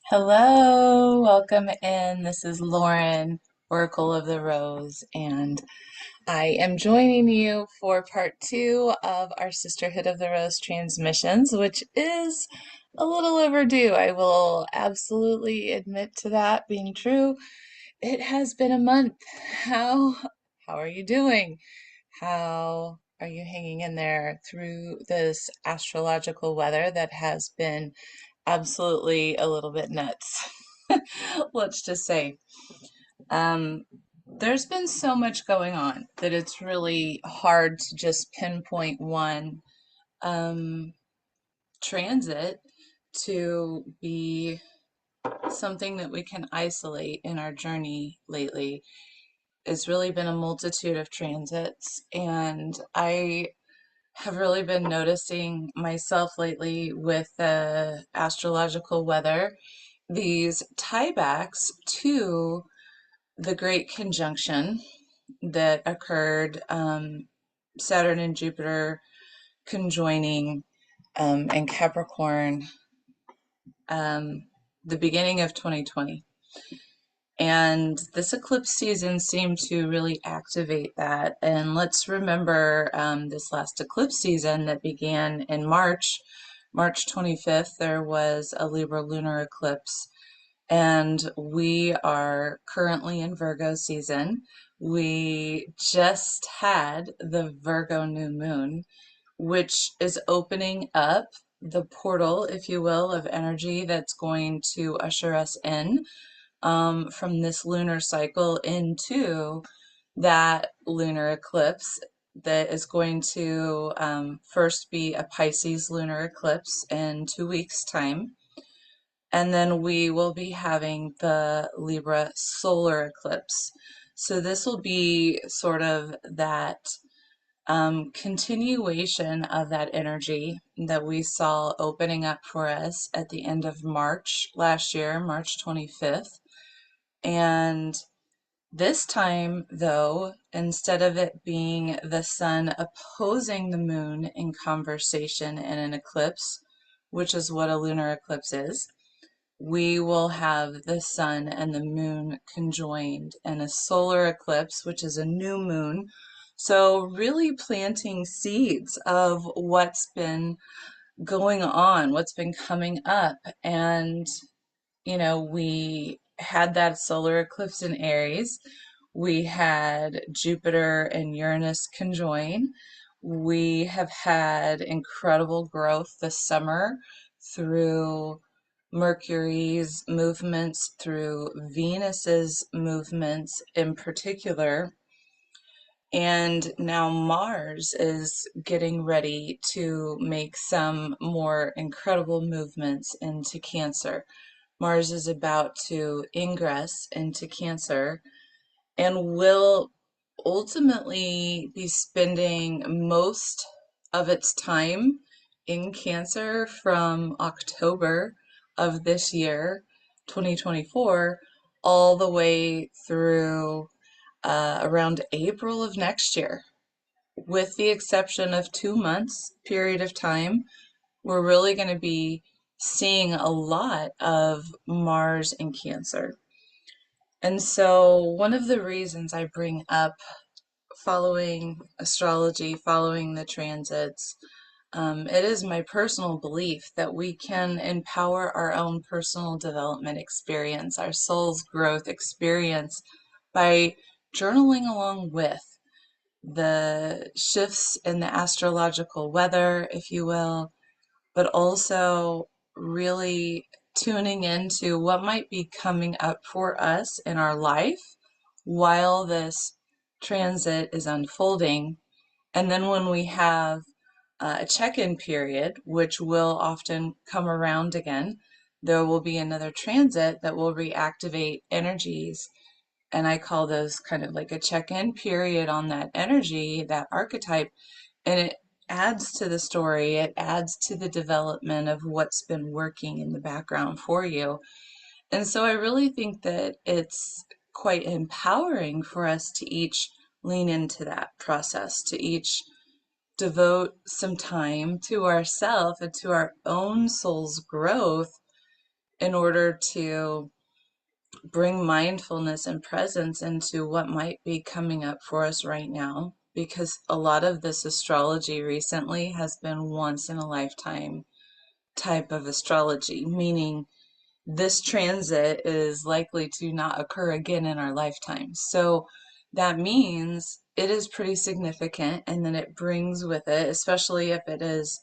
Hello, welcome in. This is Lauren, Oracle of the Rose, and I am joining you for part two of our Sisterhood of the Rose transmissions, which is a little overdue. I will absolutely admit to that being true. It has been a month. How are you doing? How are you hanging in there through this astrological weather that has been absolutely a little bit nuts? Let's just say. Um, there's been so much going on that it's really hard to just pinpoint one um, transit to be something that we can isolate in our journey lately. It's really been a multitude of transits, and I have really been noticing myself lately with the astrological weather, these tiebacks to the Great Conjunction that occurred, Saturn and Jupiter conjoining in Capricorn, the beginning of 2020. And this eclipse season seemed to really activate that. And let's remember this last eclipse season that began in March 25th, there was a Libra lunar eclipse. And we are currently in Virgo season. We just had the Virgo new moon, which is opening up the portal, if you will, of energy that's going to usher us in from this lunar cycle into that lunar eclipse that is going to first be a Pisces lunar eclipse in 2 weeks' time. And then we will be having the Libra solar eclipse. So this will be sort of that continuation of that energy that we saw opening up for us at the end of March last year, March 25th. And this time, though, instead of it being the sun opposing the moon in conversation in an eclipse, which is what a lunar eclipse is, we will have the sun and the moon conjoined in a solar eclipse, which is a new moon. So really planting seeds of what's been going on, what's been coming up. And, we had that solar eclipse in Aries. We had Jupiter and Uranus conjoin. We have had incredible growth this summer through Mercury's movements, through Venus's movements in particular. And now Mars is getting ready to make some more incredible movements into Cancer. Mars is about to ingress into Cancer and will ultimately be spending most of its time in Cancer from October of this year, 2024, all the way through around April of next year. With the exception of 2 months period of time, we're really going to be seeing a lot of Mars in Cancer. And so one of the reasons I bring up following astrology, following the transits, it is my personal belief that we can empower our own personal development experience, our soul's growth experience, by journaling along with the shifts in the astrological weather, if you will, but also really tuning into what might be coming up for us in our life while this transit is unfolding. And then when we have a check-in period, which will often come around again, there will be another transit that will reactivate energies. And I call those kind of like a check-in period on that energy, that archetype. And it adds to the story, it adds to the development of what's been working in the background for you. And so I really think that it's quite empowering for us to each lean into that process, to each devote some time to ourselves and to our own soul's growth in order to bring mindfulness and presence into what might be coming up for us right now, because a lot of this astrology recently has been once in a lifetime type of astrology, meaning this transit is likely to not occur again in our lifetime. So that means it is pretty significant, and then it brings with it, especially if it is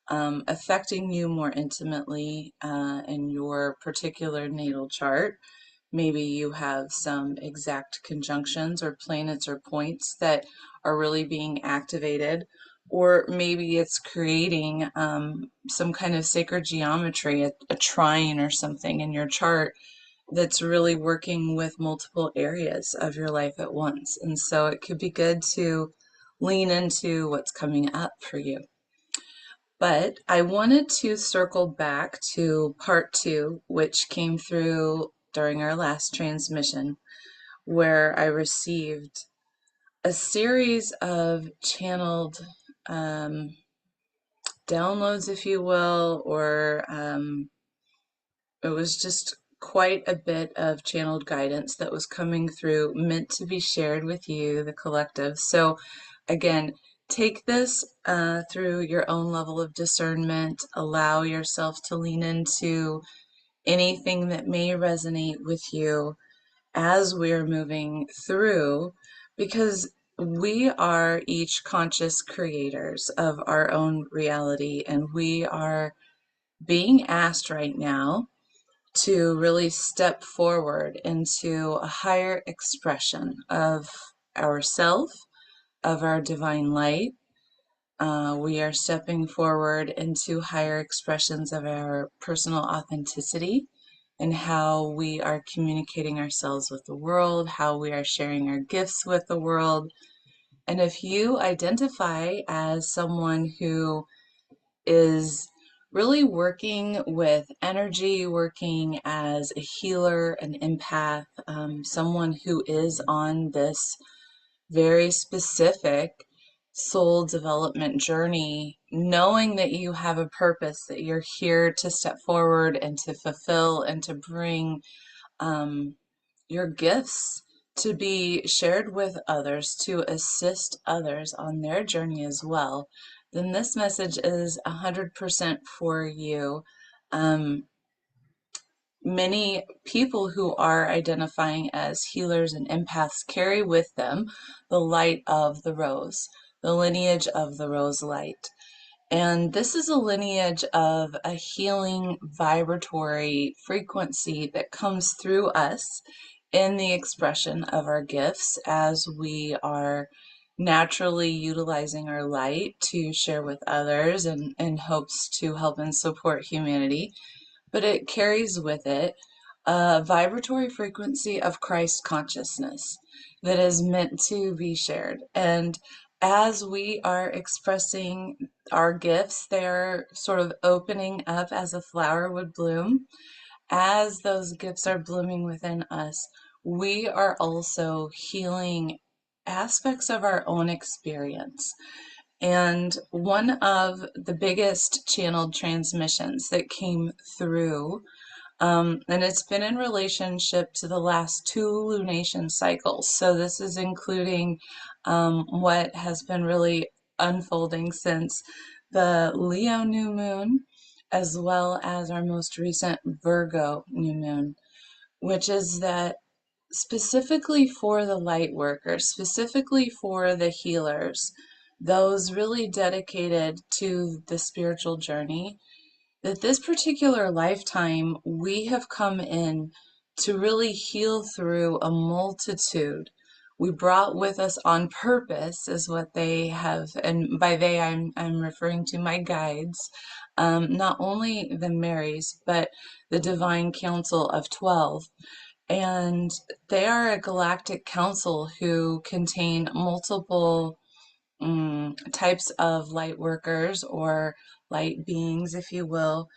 affecting you more intimately in your particular natal chart. Maybe you have some exact conjunctions or planets or points that are really being activated, or maybe it's creating some kind of sacred geometry, a trine or something in your chart that's really working with multiple areas of your life at once. And so it could be good to lean into what's coming up for you. But I wanted to circle back to part 2, which came through during our last transmission, where I received a series of channeled downloads, if you will, or it was just quite a bit of channeled guidance that was coming through, meant to be shared with you, the collective. So again, take this through your own level of discernment. Allow yourself to lean into anything that may resonate with you as we're moving through, because we are each conscious creators of our own reality, and we are being asked right now to really step forward into a higher expression of ourself, of our divine light. We are stepping forward into higher expressions of our personal authenticity and how we are communicating ourselves with the world, how we are sharing our gifts with the world. And if you identify as someone who is really working with energy, working as a healer, an empath, someone who is on this very specific soul development journey, knowing that you have a purpose, that you're here to step forward and to fulfill and to bring your gifts to be shared with others, to assist others on their journey as well, then this message is 100% for you. Many people who are identifying as healers and empaths carry with them the light of the rose, the lineage of the rose light. And this is a lineage of a healing vibratory frequency that comes through us in the expression of our gifts as we are naturally utilizing our light to share with others and in hopes to help and support humanity. But it carries with it a vibratory frequency of Christ consciousness that is meant to be shared. And as we are expressing our gifts, they're sort of opening up as a flower would bloom. As those gifts are blooming within us, we are also healing aspects of our own experience. And one of the biggest channeled transmissions that came through, and it's been in relationship to the last 2 lunation cycles. So this is including what has been really unfolding since the Leo new moon, as well as our most recent Virgo new moon, which is that specifically for the light workers, specifically for the healers, those really dedicated to the spiritual journey, that this particular lifetime we have come in to really heal through a multitude. We brought with us on purpose, is what they have, and by they I'm referring to my guides, not only the Marys, but the Divine Council of 12. And they are a galactic council who contain multiple types of light workers or light beings, if you will,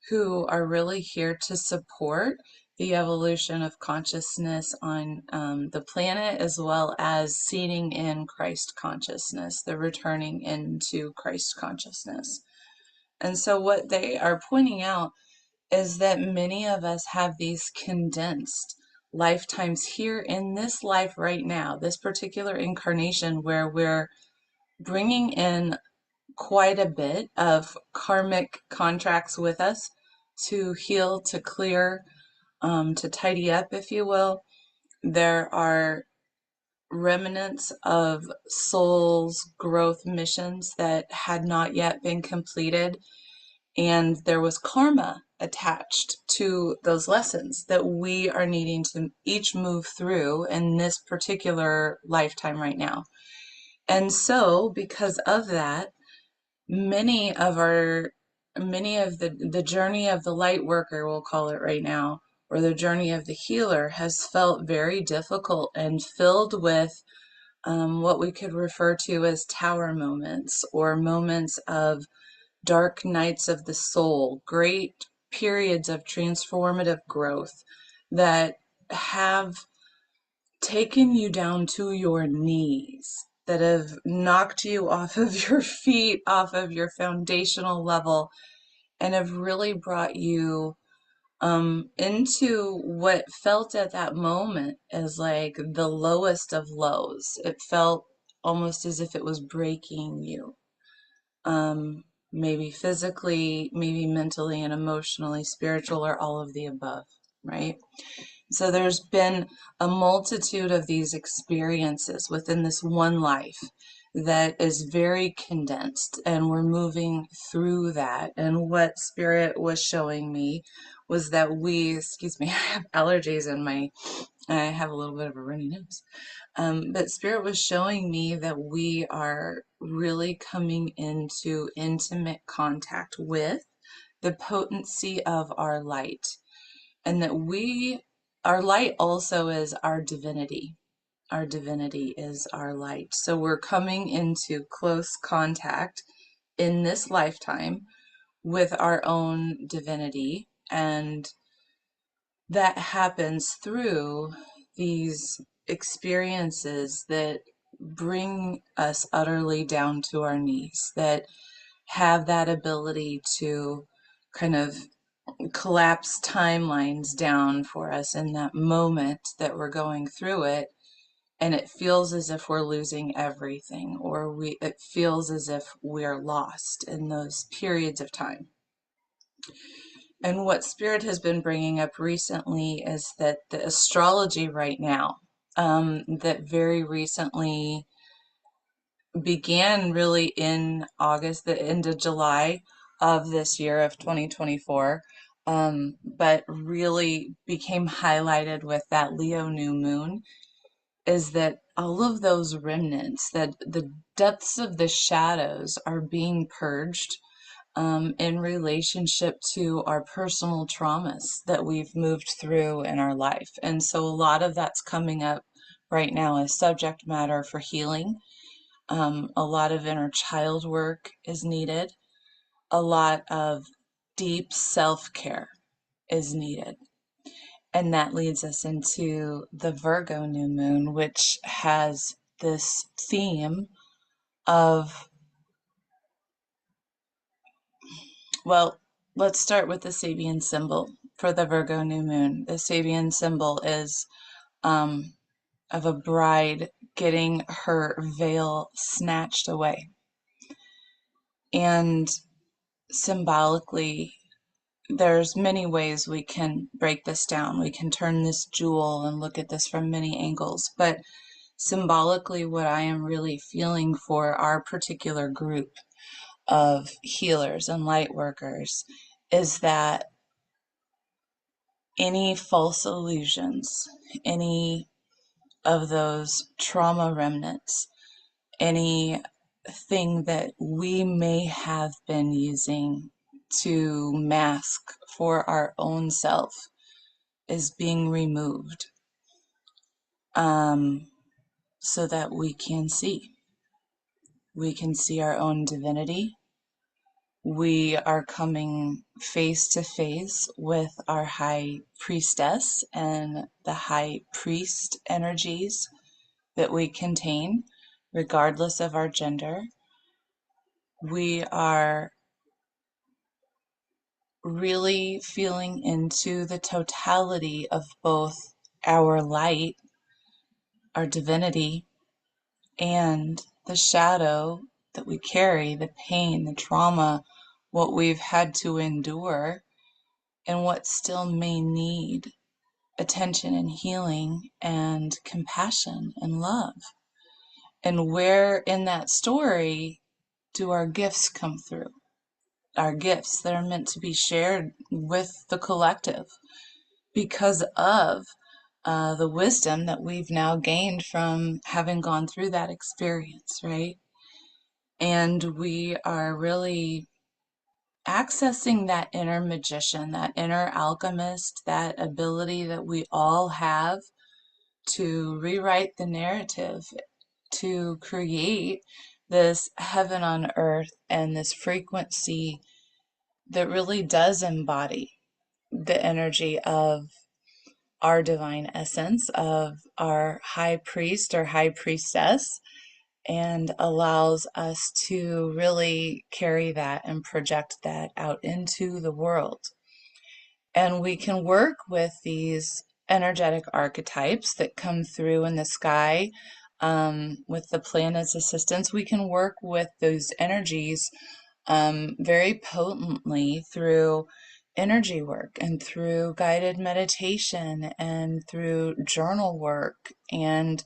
who are really here to support the evolution of consciousness on the planet, as well as seeding in Christ consciousness, the returning into Christ consciousness. And so what they are pointing out is that many of us have these condensed lifetimes here in this life right now, this particular incarnation, where we're bringing in quite a bit of karmic contracts with us to heal, to clear, to tidy up, if you will. There are remnants of soul's growth missions that had not yet been completed, and there was karma attached to those lessons that we are needing to each move through in this particular lifetime right now. And so, because of that, many of the journey of the light worker, we'll call it right now, or the journey of the healer, has felt very difficult and filled with what we could refer to as tower moments, or moments of dark nights of the soul, great periods of transformative growth that have taken you down to your knees, that have knocked you off of your feet, off of your foundational level, and have really brought you into what felt at that moment as like the lowest of lows. It felt almost as if it was breaking you. Maybe physically, maybe mentally and emotionally, spiritual, or all of the above, right? So there's been a multitude of these experiences within this one life that is very condensed, and we're moving through that. And what Spirit was showing me was that excuse me, I have allergies and I have a little bit of a runny nose. But Spirit was showing me that we are really coming into intimate contact with the potency of our light, and that our light also is our divinity. Our divinity is our light. So we're coming into close contact in this lifetime with our own divinity, and that happens through these experiences that bring us utterly down to our knees, that have that ability to kind of collapse timelines down for us in that moment that we're going through it, and it feels as if we're losing everything, or it feels as if we're lost in those periods of time. And what Spirit has been bringing up recently is that the astrology right now, that very recently began really in August, the end of July of this year of 2024, but really became highlighted with that Leo new moon, is that all of those remnants, that the depths of the shadows are being purged in relationship to our personal traumas that we've moved through in our life. And so a lot of that's coming up right now as subject matter for healing. A lot of inner child work is needed. A lot of deep self-care is needed. And that leads us into the Virgo new moon, which has this theme of, well, let's start with the Sabian symbol for the Virgo new moon. The Sabian symbol is of a bride getting her veil snatched away. And symbolically, there's many ways we can break this down. We can turn this jewel and look at this from many angles. But symbolically, what I am really feeling for our particular group of healers and light workers is that any false illusions, any of those trauma remnants, anything that we may have been using to mask for our own self is being removed, so that we can see. We can see our own divinity. We are coming face to face with our High Priestess and the High Priest energies that we contain, regardless of our gender. We are really feeling into the totality of both our light, our divinity, and the shadow that we carry, the pain, the trauma, what we've had to endure, and what still may need attention and healing and compassion and love. And where in that story do our gifts come through? Our gifts that are meant to be shared with the collective because of the wisdom that we've now gained from having gone through that experience, right? And we are really accessing that inner magician, that inner alchemist, that ability that we all have to rewrite the narrative, to create this heaven on earth and this frequency that really does embody the energy of our divine essence, of our high priest or high priestess, and allows us to really carry that and project that out into the world. And we can work with these energetic archetypes that come through in the sky with the planet's assistance. We can work with those energies very potently through energy work and through guided meditation and through journal work, and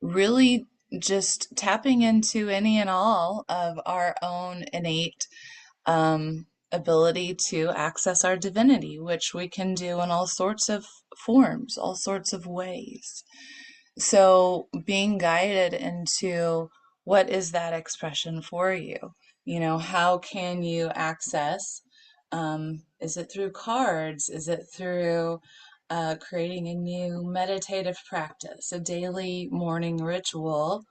really just tapping into any and all of our own innate ability to access our divinity, which we can do in all sorts of forms, all sorts of ways. So being guided into what is that expression for you? You know, how can you access? Is it through cards? Is it through creating a new meditative practice, a daily morning ritual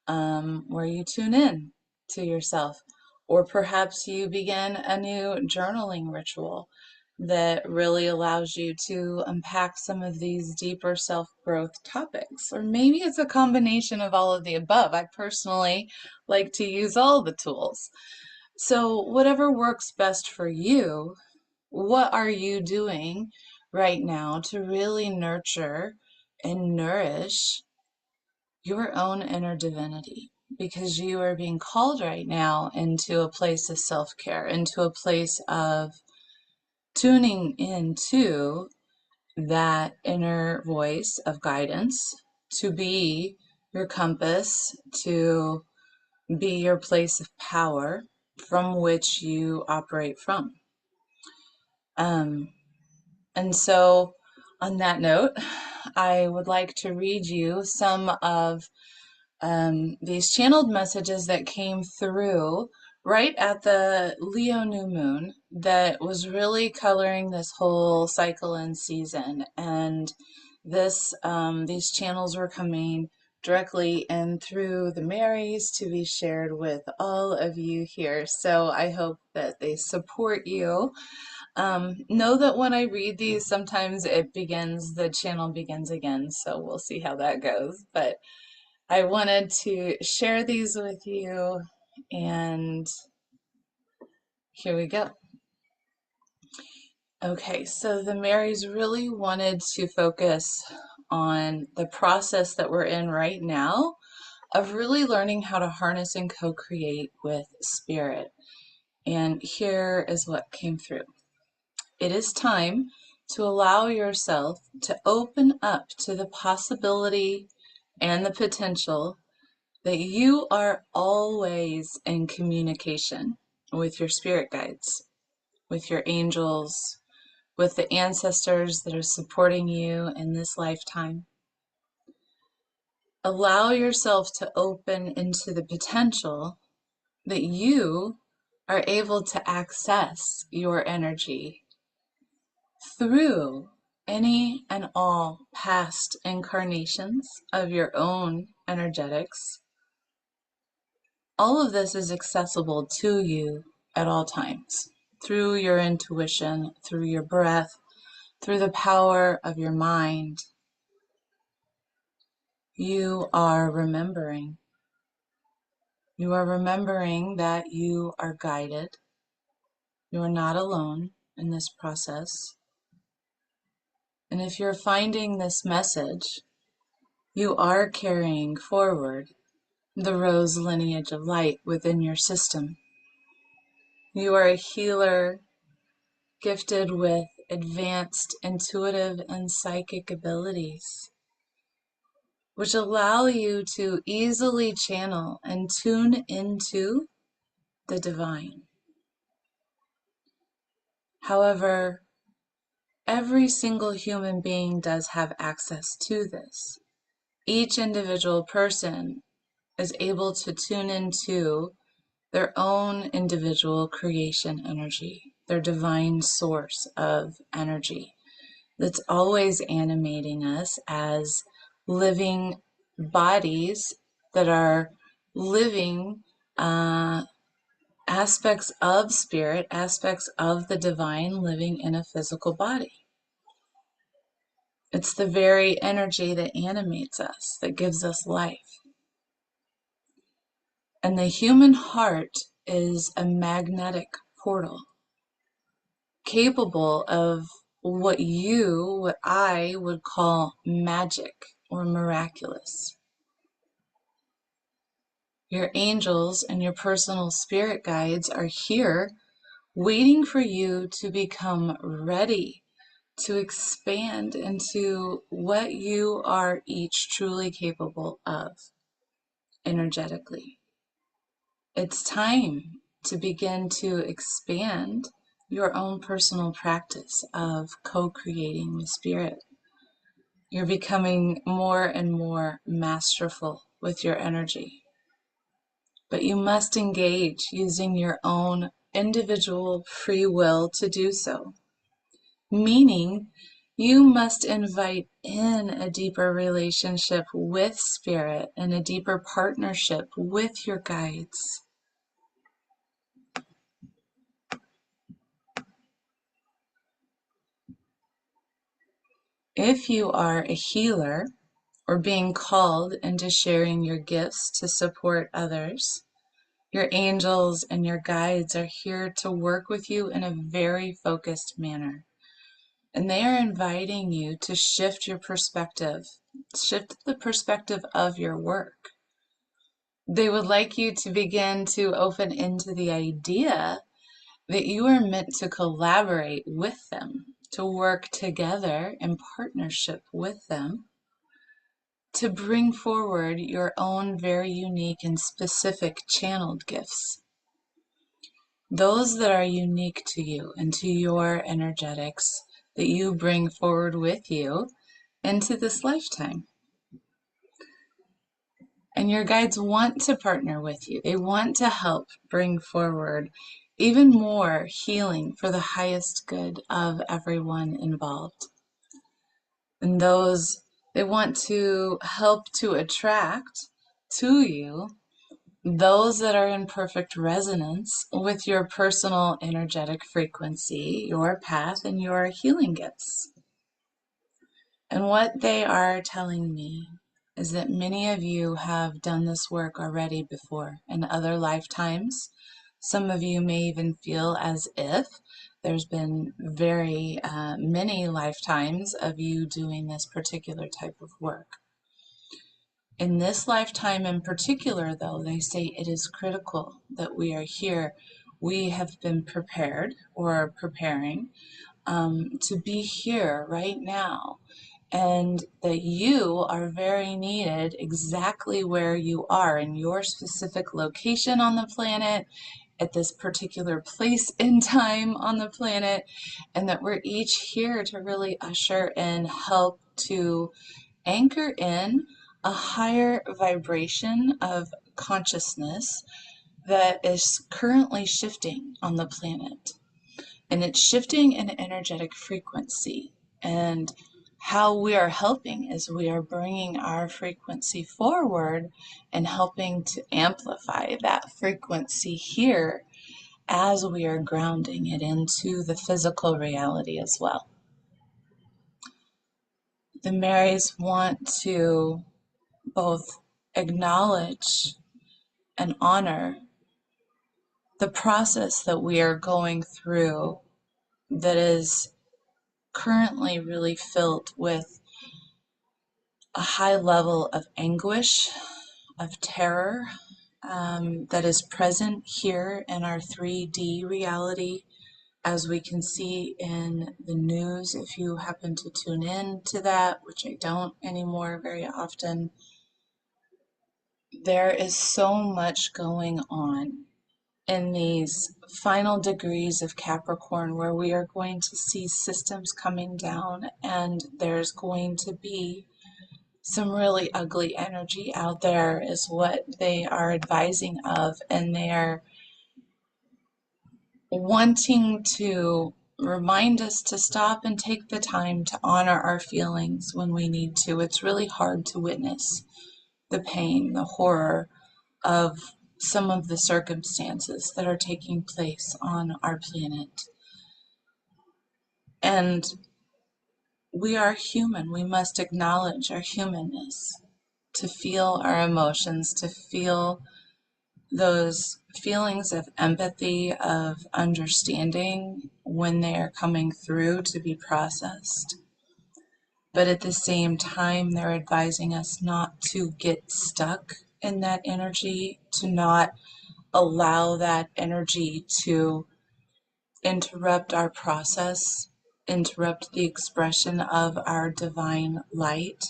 where you tune in to yourself? Or perhaps you begin a new journaling ritual that really allows you to unpack some of these deeper self-growth topics. Or maybe it's a combination of all of the above. I personally like to use all the tools. So whatever works best for you, what are you doing right now to really nurture and nourish your own inner divinity? Because you are being called right now into a place of self-care, into a place of tuning into that inner voice of guidance, to be your compass, to be your place of power from which you operate from. And so on that note, I would like to read you some of these channeled messages that came through right at the Leo new moon that was really coloring this whole cycle and season. And these channels were coming directly in through the Marys to be shared with all of you here. So I hope that they support you. Know that when I read these, sometimes the channel begins again, so we'll see how that goes. But I wanted to share these with you, and here we go. Okay, so the Marys really wanted to focus on the process that we're in right now of really learning how to harness and co-create with spirit. And here is what came through. It is time to allow yourself to open up to the possibility and the potential that you are always in communication with your spirit guides, with your angels, with the ancestors that are supporting you in this lifetime. Allow yourself to open into the potential that you are able to access your energy through any and all past incarnations of your own energetics. All of this is accessible to you at all times, through your intuition, through your breath, through the power of your mind. You are remembering. You are remembering that you are guided. You are not alone. in this process. And if you're finding this message, you are carrying forward the rose lineage of light within your system. You are a healer gifted with advanced intuitive and psychic abilities, which allow you to easily channel and tune into the divine. However, every single human being does have access to this. Each individual person is able to tune into their own individual creation energy, their divine source of energy that's always animating us as living bodies that are living aspects of spirit, aspects of the divine living in a physical body. It's the very energy that animates us, that gives us life. And the human heart is a magnetic portal, capable of what I would call magic or miraculous. Your angels and your personal spirit guides are here waiting for you to become ready to expand into what you are each truly capable of energetically. It's time to begin to expand your own personal practice of co-creating with spirit. You're becoming more and more masterful with your energy. But you must engage using your own individual free will to do so. Meaning, you must invite in a deeper relationship with spirit and a deeper partnership with your guides. If you are a healer or being called into sharing your gifts to support others, your angels and your guides are here to work with you in a very focused manner. And they are inviting you to shift your perspective, shift the perspective of your work. They would like you to begin to open into the idea that you are meant to collaborate with them, to work together in partnership with them, to bring forward your own very unique and specific channeled gifts. Those that are unique to you and to your energetics that you bring forward with you into this lifetime. And your guides want to partner with you. They want to help bring forward even more healing for the highest good of everyone involved. And they want to help to attract to you those that are in perfect resonance with your personal energetic frequency, your path, and your healing gifts. And what they are telling me is that many of you have done this work already before in other lifetimes. Some of you may even feel as if there's been very many lifetimes of you doing this particular type of work. In this lifetime in particular, though, they say it is critical that we are here. We have been prepared or preparing to be here right now, and that you are very needed exactly where you are in your specific location on the planet, at this particular place in time on the planet, and that we're each here to really usher in, help to anchor in a higher vibration of consciousness that is currently shifting on the planet. And it's shifting in energetic frequency. And how we are helping is we are bringing our frequency forward and helping to amplify that frequency here as we are grounding it into the physical reality as well. The Marys want to both acknowledge and honor the process that we are going through that is currently really filled with a high level of anguish, of terror, that is present here in our 3D reality, as we can see in the news. If you happen to tune in to that, which I don't anymore very often, there is so much going on in these final degrees of Capricorn where we are going to see systems coming down, and there's going to be some really ugly energy out there is what they are advising of, and they are wanting to remind us to stop and take the time to honor our feelings when we need to. It's really hard to witness the pain, the horror of some of the circumstances that are taking place on our planet. And we are human. We must acknowledge our humanness, to feel our emotions, to feel those feelings of empathy, of understanding when they are coming through to be processed. But at the same time, they're advising us not to get stuck in that energy, to not allow that energy to interrupt our process, interrupt the expression of our divine light,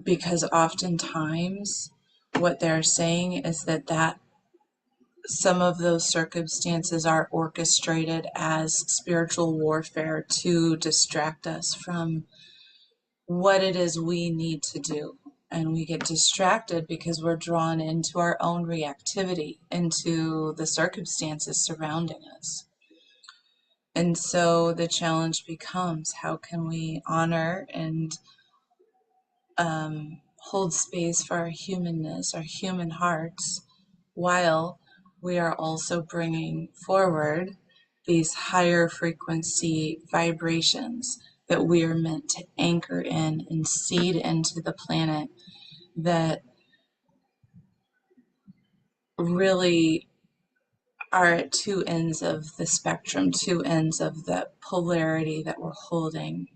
because oftentimes what they're saying is that some of those circumstances are orchestrated as spiritual warfare to distract us from what it is we need to do. And we get distracted because we're drawn into our own reactivity, into the circumstances surrounding us. And so the challenge becomes, how can we honor and hold space for our humanness, our human hearts, while we are also bringing forward these higher frequency vibrations that we are meant to anchor in and seed into the planet, that really are at two ends of the spectrum, two ends of the polarity that we're holding.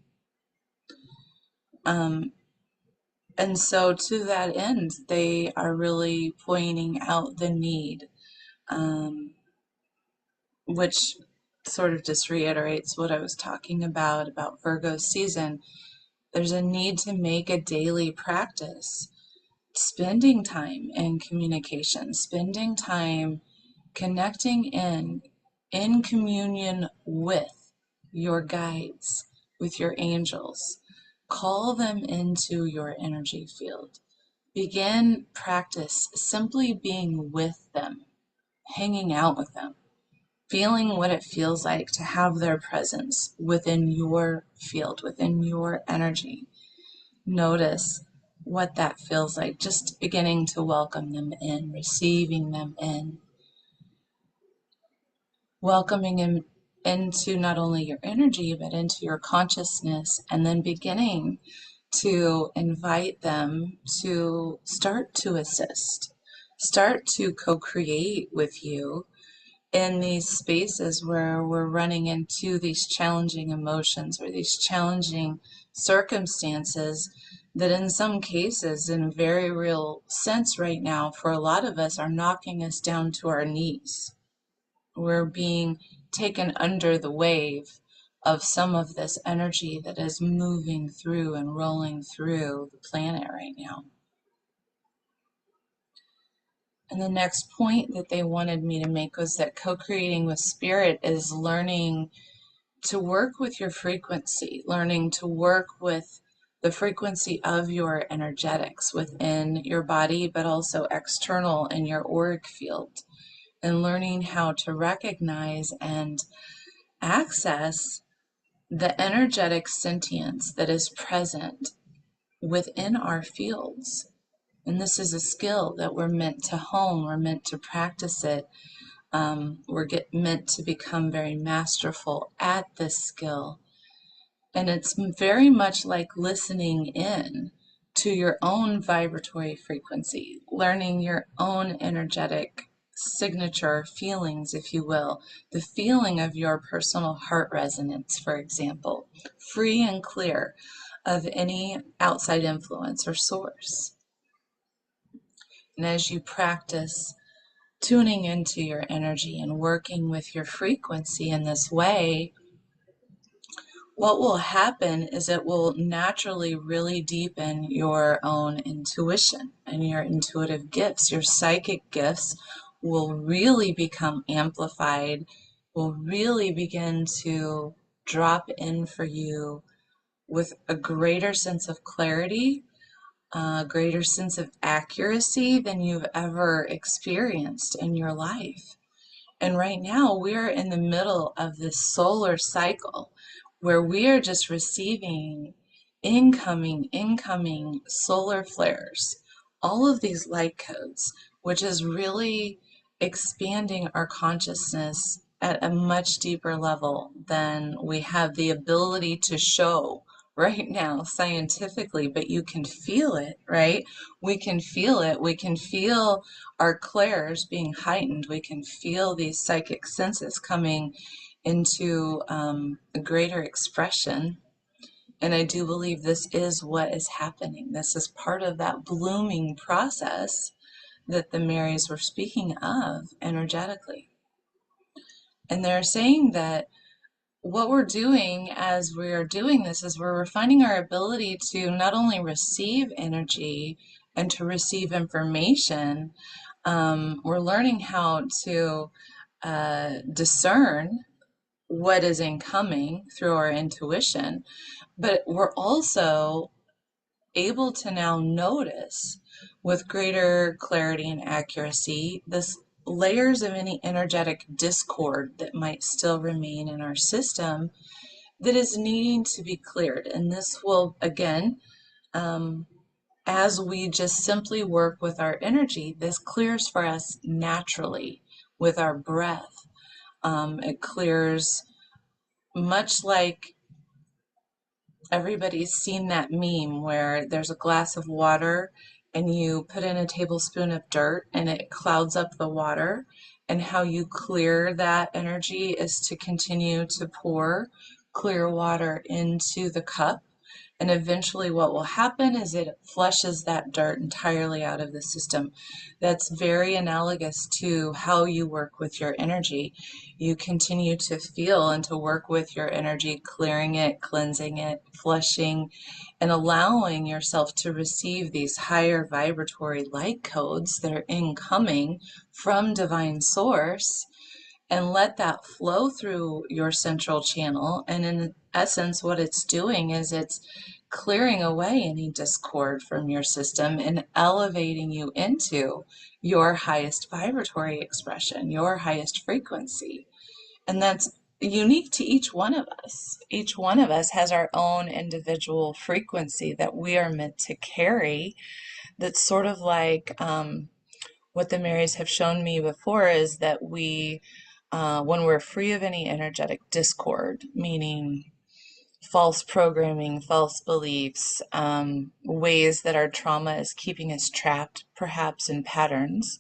And so to that end, they are really pointing out the need, which sort of just reiterates what I was talking about Virgo season. There's a need to make a daily practice, spending time in communication, spending time connecting in communion with your guides, with your angels. Call them into your energy field. Begin practice simply being with them, hanging out with them, feeling what it feels like to have their presence within your field, within your energy. Notice what that feels like, just beginning to welcome them in, receiving them in, welcoming them into not only your energy, but into your consciousness, and then beginning to invite them to start to assist, start to co-create with you in these spaces where we're running into these challenging emotions or these challenging circumstances that in some cases, in a very real sense right now, for a lot of us, are knocking us down to our knees. We're being taken under the wave of some of this energy that is moving through and rolling through the planet right now. And the next point that they wanted me to make was that co-creating with spirit is learning to work with your frequency, learning to work with the frequency of your energetics within your body, but also external in your auric field, and learning how to recognize and access the energetic sentience that is present within our fields. And this is a skill that we're meant to hone, we're meant to practice it. We're meant to become very masterful at this skill. And it's very much like listening in to your own vibratory frequency, learning your own energetic signature feelings, if you will, the feeling of your personal heart resonance, for example, free and clear of any outside influence or source. And as you practice tuning into your energy and working with your frequency in this way, what will happen is it will naturally really deepen your own intuition and your intuitive gifts. Your psychic gifts will really become amplified, will really begin to drop in for you with a greater sense of clarity, a greater sense of accuracy than you've ever experienced in your life. And right now, we're in the middle of this solar cycle where we are just receiving incoming solar flares, all of these light codes, which is really expanding our consciousness at a much deeper level than we have the ability to show right now scientifically, but you can feel it, right? We can feel it. We can feel our clairs being heightened. We can feel these psychic senses coming into a greater expression. And I do believe this is what is happening. This is part of that blooming process that the Marys were speaking of energetically. And they're saying that what we're doing as we're doing this is we're refining our ability to not only receive energy and to receive information, we're learning how to discern what is incoming through our intuition, but we're also able to now notice with greater clarity and accuracy this layers of any energetic discord that might still remain in our system that is needing to be cleared. And this will, again, as we just simply work with our energy, this clears for us naturally with our breath. It clears much like everybody's seen that meme where there's a glass of water and you put in a tablespoon of dirt and it clouds up the water, and how you clear that energy is to continue to pour clear water into the cup. And eventually what will happen is it flushes that dirt entirely out of the system. That's very analogous to how you work with your energy. You continue to feel and to work with your energy, clearing it, cleansing it, flushing, and allowing yourself to receive these higher vibratory light codes that are incoming from Divine Source, and let that flow through your central channel. And in essence, what it's doing is it's clearing away any discord from your system and elevating you into your highest vibratory expression, your highest frequency. And that's unique to each one of us. Each one of us has our own individual frequency that we are meant to carry. That's sort of like what the Marys have shown me before is that we, when we're free of any energetic discord, meaning false programming, false beliefs, ways that our trauma is keeping us trapped, perhaps in patterns,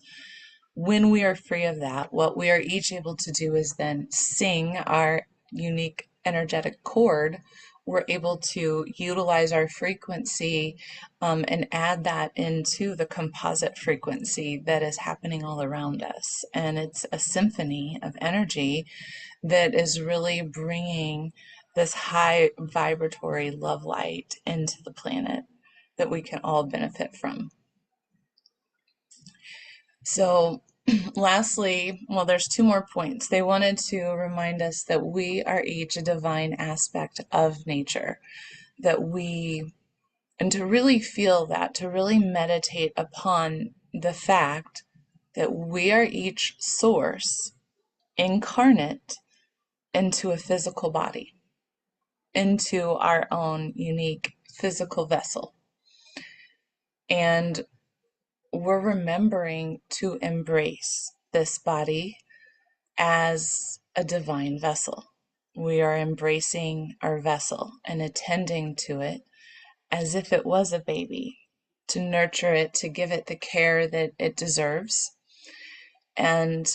when we are free of that, what we are each able to do is then sing our unique energetic chord. We're able to utilize our frequency and add that into the composite frequency that is happening all around us. And it's a symphony of energy that is really bringing this high vibratory love light into the planet that we can all benefit from. So lastly, well, there's two more points. They wanted to remind us that we are each a divine aspect of nature, and to really feel that, to really meditate upon the fact that we are each source incarnate into a physical body, into our own unique physical vessel. And we're remembering to embrace this body as a divine vessel. We are embracing our vessel and attending to it as if it was a baby, to nurture it, to give it the care that it deserves. And,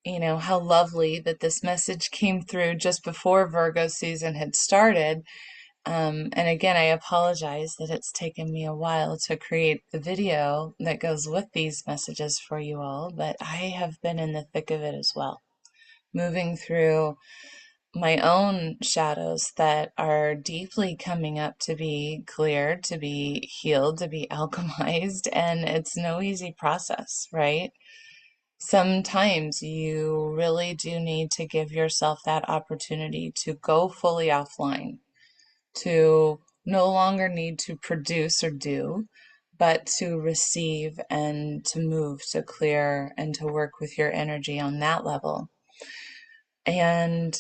you know, how lovely that this message came through just before Virgo season had started. And again, I apologize that it's taken me a while to create the video that goes with these messages for you all, but I have been in the thick of it as well, moving through my own shadows that are deeply coming up to be cleared, to be healed, to be alchemized, and it's no easy process, right? Sometimes you really do need to give yourself that opportunity to go fully offline, to no longer need to produce or do, but to receive and to move, to clear, and to work with your energy on that level. And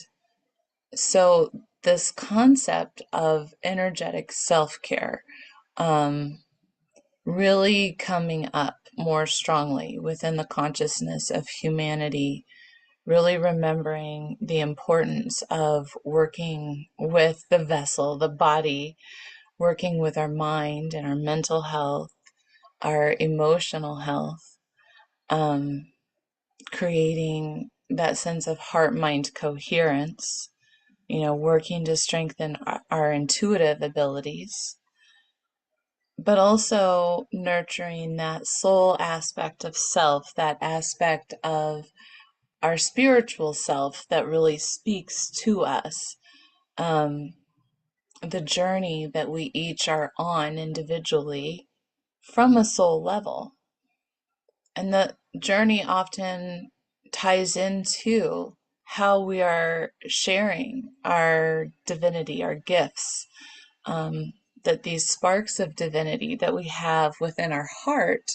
so this concept of energetic self-care really coming up more strongly within the consciousness of humanity, really remembering the importance of working with the vessel, the body, working with our mind and our mental health, our emotional health, creating that sense of heart-mind coherence, you know, working to strengthen our intuitive abilities, but also nurturing that soul aspect of self, that aspect of our spiritual self that really speaks to us. The journey that we each are on individually from a soul level. And the journey often ties into how we are sharing our divinity, our gifts, that these sparks of divinity that we have within our heart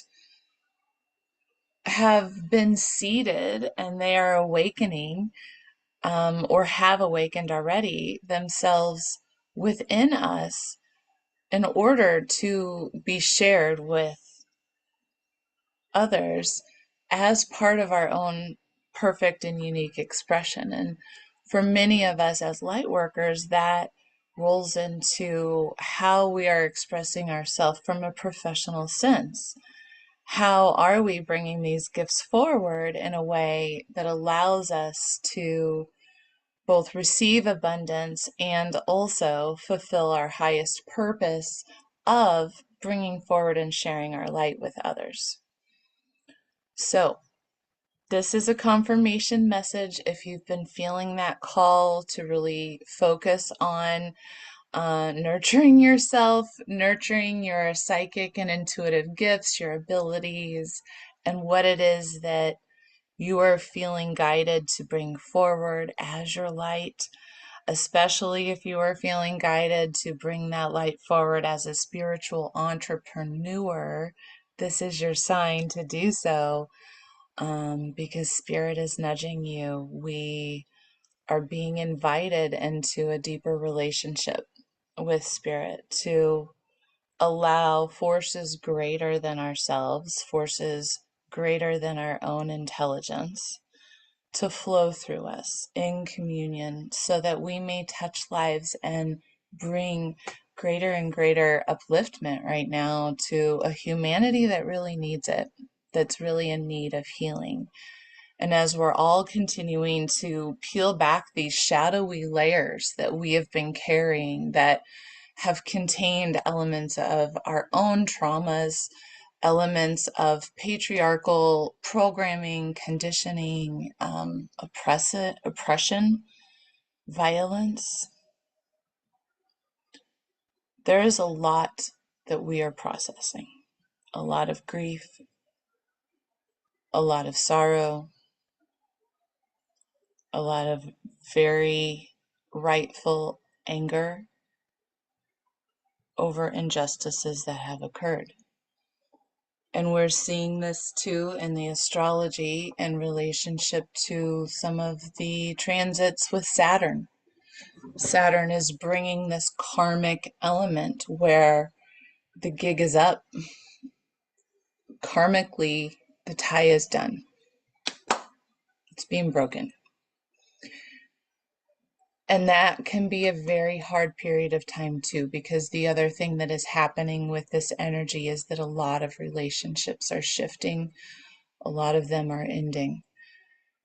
have been seeded and they are awakening, or have awakened already themselves within us in order to be shared with others as part of our own perfect and unique expression. And for many of us as light workers, that rolls into how we are expressing ourselves from a professional sense. How are we bringing these gifts forward in a way that allows us to both receive abundance and also fulfill our highest purpose of bringing forward and sharing our light with others? So, this is a confirmation message if you've been feeling that call to really focus on nurturing yourself, nurturing your psychic and intuitive gifts, your abilities, and what it is that you are feeling guided to bring forward as your light, especially if you are feeling guided to bring that light forward as a spiritual entrepreneur. This is your sign to do so. Because Spirit is nudging you. We are being invited into a deeper relationship with Spirit to allow forces greater than ourselves, forces greater than our own intelligence, to flow through us in communion so that we may touch lives and bring greater and greater upliftment right now to a humanity that really needs it, that's really in need of healing. And as we're all continuing to peel back these shadowy layers that we have been carrying that have contained elements of our own traumas, elements of patriarchal programming, conditioning, oppression, violence, there is a lot that we are processing. A lot of grief, a lot of sorrow, a lot of very rightful anger over injustices that have occurred. And we're seeing this too in the astrology in relationship to some of the transits with Saturn. Saturn is bringing this karmic element where the gig is up. Karmically, the tie is done. It's being broken. And that can be a very hard period of time too, because the other thing that is happening with this energy is that a lot of relationships are shifting. A lot of them are ending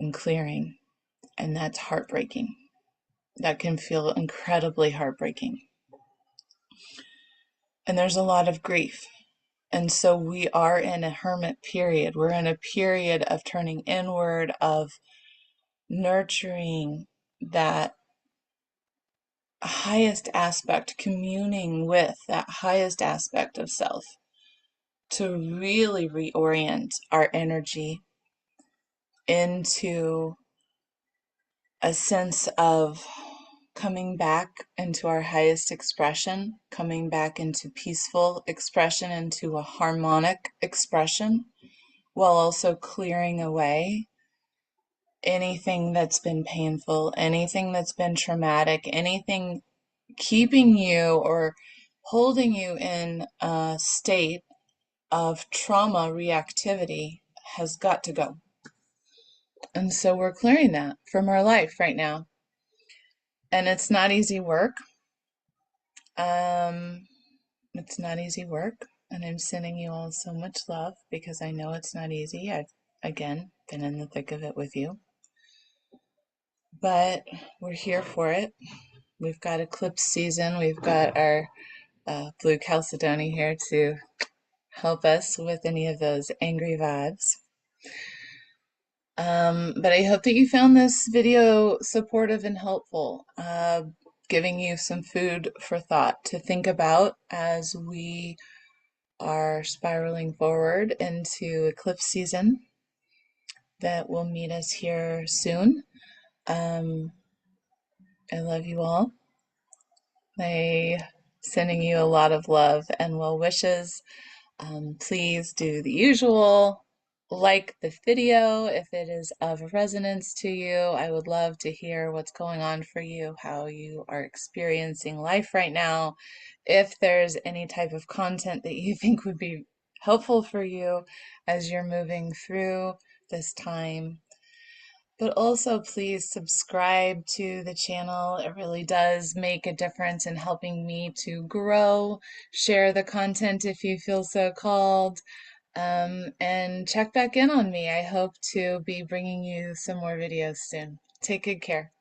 and clearing, and that's heartbreaking. That can feel incredibly heartbreaking. And there's a lot of grief. And so we are in a hermit period. We're in a period of turning inward, of nurturing that highest aspect, communing with that highest aspect of self to really reorient our energy into a sense of coming back into our highest expression, coming back into peaceful expression, into a harmonic expression, while also clearing away anything that's been painful, anything that's been traumatic, anything keeping you or holding you in a state of trauma reactivity has got to go. And so we're clearing that from our life right now. And it's not easy work. It's not easy work. And I'm sending you all so much love because I know it's not easy. I've, again, been in the thick of it with you. But we're here for it. We've got eclipse season. We've got our blue Chalcedony here to help us with any of those angry vibes. But I hope that you found this video supportive and helpful, giving you some food for thought to think about as we are spiraling forward into eclipse season that will meet us here soon. I love you all. I'm sending you a lot of love and well wishes. Please do the usual. Like the video if it is of resonance to you. I would love to hear what's going on for you, how you are experiencing life right now. If there's any type of content that you think would be helpful for you as you're moving through this time. But also please subscribe to the channel. It really does make a difference in helping me to grow. Share the content if you feel so called. And check back in on me. I hope to be bringing you some more videos soon. Take good care.